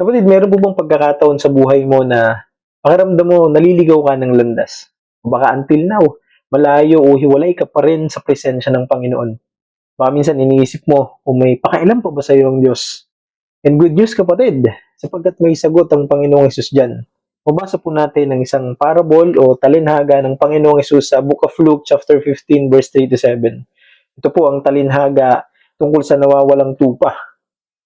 Kapatid, meron po bang pagkakataon sa buhay mo na pakiramdam mo naliligaw ka ng landas? O baka until now, malayo o hiwalay ka pa rin sa presensya ng Panginoon. Baka minsan iniisip mo kung may pakialam pa ba sa iyo ang Diyos. And good news kapatid, sapagkat may sagot ang Panginoong Hesus dyan. Mabasa po natin ng isang parable o talinhaga ng Panginoong Hesus sa Book of Luke chapter 15 verse 3 to 7. Ito po ang talinhaga tungkol sa nawawalang tupa.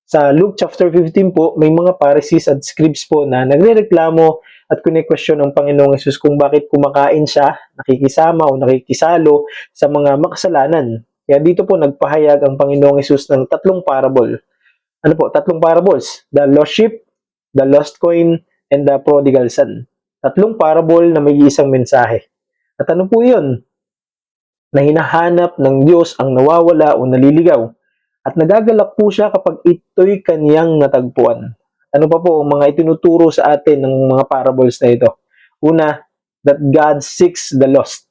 Sa Luke chapter 15 po, may mga Pharisees at scribes po na nagrereklamo at kune-question ng Panginoong Hesus kung bakit kumakain siya, nakikisama o nakikisalo sa mga makasalanan. Kaya dito po nagpahayag ang Panginoong Hesus ng tatlong parable. Ano po? Tatlong parables. The lost sheep, the lost coin, and the prodigal son. Tatlong parable na may isang mensahe. At ano po yun? Na hinahanap ng Diyos ang nawawala o naliligaw. At nagagalak po siya kapag ito'y kaniyang natagpuan. Ano pa po ang mga itinuturo sa atin ng mga parables na ito? Una, that God seeks the lost.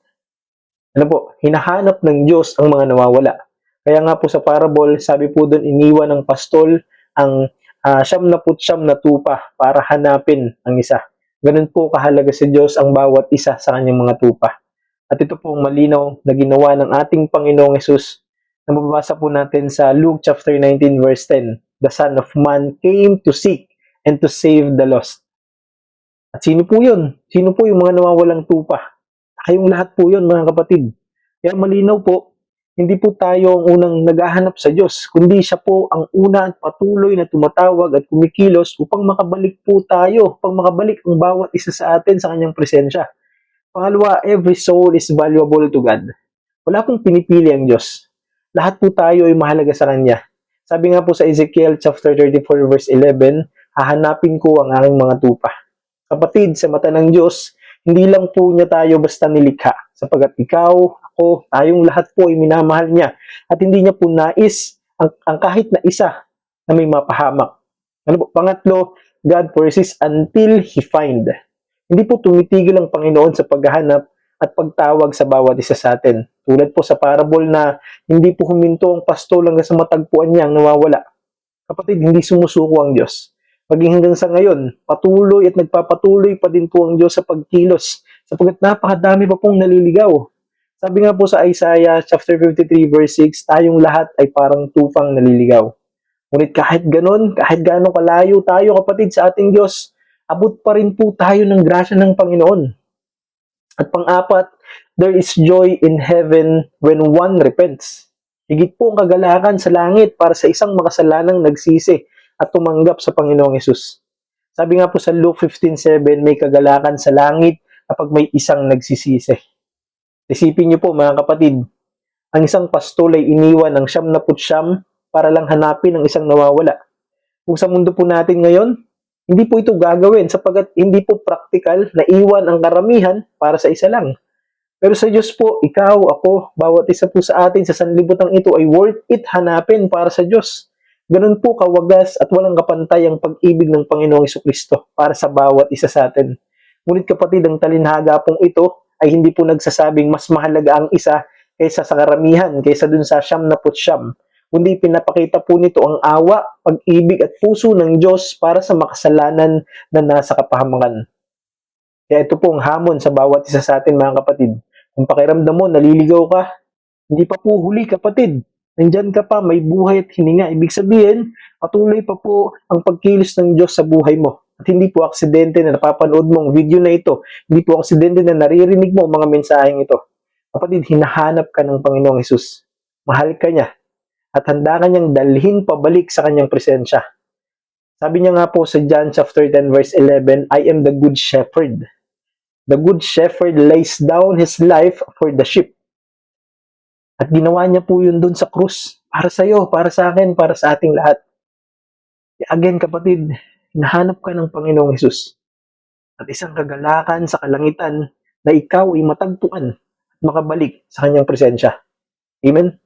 Ano po? Hinahanap ng Diyos ang mga nawawala. Kaya nga po sa parable, sabi po doon, iniwan ng pastol ang 99 na tupa para hanapin ang isa. Ganun po kahalaga sa Diyos ang bawat isa sa kanyang mga tupa. At ito po ang malinaw na ginawa ng ating Panginoong Hesus na mababasa po natin sa Luke chapter 19 verse 10. The Son of Man came to seek and to save the lost. At sino po yun? Sino po yung mga nawawalang tupa? Kayong lahat po yun mga kapatid. Kaya malinaw po, hindi po tayo ang unang naghahanap sa Diyos, kundi siya po ang una at patuloy na tumatawag at kumikilos upang makabalik po tayo, upang makabalik ang bawat isa sa atin sa kanyang presensya. Pangalawa, every soul is valuable to God. Wala pong pinipili ang Diyos. Lahat po tayo ay mahalaga sa Kanya. Sabi nga po sa Ezekiel chapter 34 verse 11, hahanapin ko ang aking mga tupa. Kapatid, sa mata ng Diyos, hindi lang po niya tayo basta nilikha, sapagkat ikaw, ako, tayong lahat po ay minamahal niya at hindi niya po nais ang kahit na isa na may mapahamak. Ano po? Pangatlo, God persists until He find. Hindi po tumitigil ang Panginoon sa paghahanap at pagtawag sa bawat isa sa atin. Tulad po sa parable na hindi po huminto ang pastol hanggang sa matagpuan niya ang nawawala. Kapatid, hindi sumusuko ang Diyos. Maging hanggang sa ngayon, patuloy at nagpapatuloy pa din po ang Diyos sa pagkilos sapagkat napakadami pa pong naliligaw. Sabi nga po sa Isaiah chapter 53 verse 6, tayong lahat ay parang tupang naliligaw. Ngunit kahit ganon, kahit gaano kalayo tayo kapatid sa ating Diyos, abot pa rin po tayo ng grasya ng Panginoon. At pang-apat, there is joy in heaven when one repents. Higit po ang kagalakan sa langit para sa isang makasalanang nagsisi at tumanggap sa Panginoong Hesus. Sabi nga po sa Luke 15:7, may kagalakan sa langit kapag may isang nagsisisi. Isipin niyo po mga kapatid, ang isang pastol ay iniwan ng 99 para lang hanapin ang isang nawawala. Kung sa mundo po natin ngayon, hindi po ito gagawin sapagkat hindi po praktikal na iwan ang karamihan para sa isa lang. Pero sa Diyos po, ikaw, ako, bawat isa po sa atin sa sanlibutan ito ay worth it hanapin para sa Diyos. Ganun po kawagas at walang kapantay ang pag-ibig ng Panginoong Jesucristo para sa bawat isa sa atin. Ngunit kapatid, ang talinhaga pong ito ay hindi po nagsasabing mas mahalaga ang isa kaysa sa karamihan, kaysa dun sa 99. Kundi pinapakita po nito ang awa, pag-ibig at puso ng Diyos para sa makasalanan na nasa kapahamakan. Kaya ito po ang hamon sa bawat isa sa atin mga kapatid. Kung pakiramdam mo, naliligaw ka, hindi pa po huli kapatid. Nandyan ka pa, may buhay at hininga. Ibig sabihin, patuloy pa po ang pagkilos ng Diyos sa buhay mo. At hindi po aksidente na napapanood mo ang video na ito. Hindi po aksidente na naririnig mo ang mga mensaheng ito. Kapatid, hinahanap ka ng Panginoong Hesus. Mahal ka niya. At handa ka niyang dalhin pabalik sa kanyang presensya. Sabi niya nga po sa John chapter 10 verse 11, I am the good shepherd. The good shepherd lays down his life for the sheep. At ginawa niya po yun dun sa krus. Para sa iyo, para sa akin, para sa ating lahat. Again kapatid, hinahanap ka ng Panginoong Hesus. At isang kagalakan sa kalangitan na ikaw ay matagpuan at makabalik sa kanyang presensya. Amen?